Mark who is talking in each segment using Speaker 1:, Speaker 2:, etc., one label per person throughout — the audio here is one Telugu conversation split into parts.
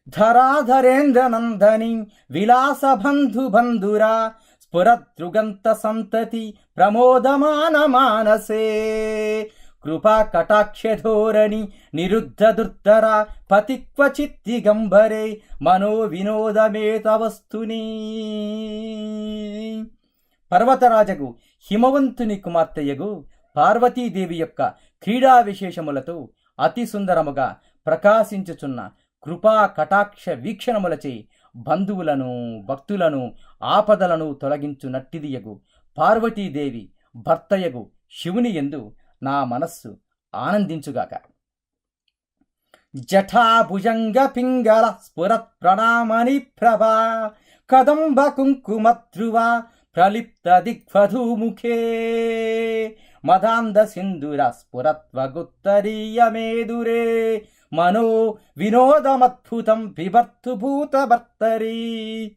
Speaker 1: ధరాధరేంద్రనందని విలాసబంధుబంధురా స్ఫురదృగంత సంతతి ప్రమోదమాన మానసే కృపా కటాక్షధోరణి నిరుద్ధ దుర్ధర పతిక్వచిత్ దిగంబరే మనో వినోదమేతవస్తుని. పర్వతరాజగు హిమవంతుని కుమార్తెయగు పార్వతీదేవి యొక్క క్రీడా విశేషములతో అతి సుందరముగా ప్రకాశించుచున్న కృపా కటాక్ష వీక్షణములచే బంధువులను భక్తులను ఆపదలను తొలగించునట్టిదియగు పార్వతీదేవి భర్తయగు శివుని యందు నా మనస్సు ఆనందించుగాక. జఠాభుజంగ పింగళ స్ఫురత్ ప్రణామని ప్రభా కదంబ కుంకుమధ్రువ ప్రలిప్త దిగ్వధూముఖే మదాంద సింధుర స్ఫురత్వగుత్తరీయమేదురే మనో వినోదమద్భుతం బిభర్తుభూత భర్తరీ.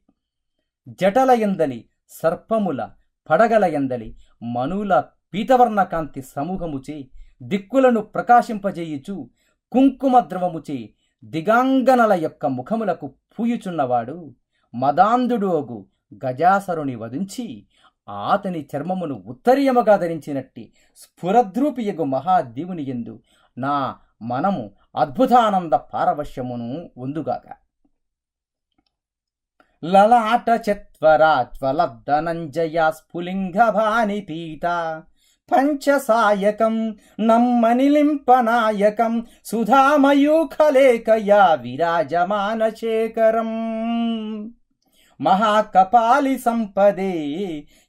Speaker 1: జటలయందలి సర్పముల పడగలయందలి మనుల పీతవర్ణ కాంతి సమూహముచే దిక్కులను ప్రకాశింపజేయుచు కుంకుమ ద్రవముచే దిగాంగనల యొక్క ముఖములకు పూయుచున్నవాడు మదాంధుడు అగు గజాసరుని వధించి ఆతని చర్మమును ఉత్తరీయముగా ధరించినట్టి స్ఫురద్రూపియగు మహాదేవుని యందు నా మనము అద్భుతానంద పారవశ్యమును ఒందుగాక. లలాట చత్వరా జ్వలద్ధనంజయ స్ఫులింగ భాని పీత పంచసాయకం నమ్మనిలింపనాయకం సుధామయూఖలేఖయా విరాజమాన శేఖరం మహాకపాలి సంపదే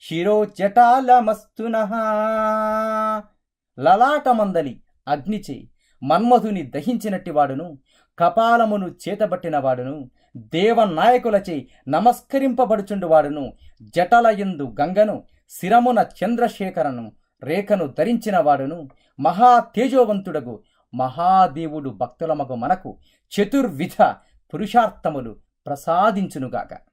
Speaker 1: శిరోజటాలమస్తునః. లలాటమందలి అగ్నిచే మన్మధుని దహించినట్టి వాడును, కపాలమును చేతబట్టినవాడును, దేవనాయకులచే నమస్కరింపబడుచుండువాడును, జటలయందు గంగను శిరమున చంద్రశేఖరను రేఖను ధరించినవాడును, మహా తేజోవంతుడగు మహాదేవుడు భక్తులమగు మనకు చతుర్విధ పురుషార్థములు ప్రసాదించునుగాక.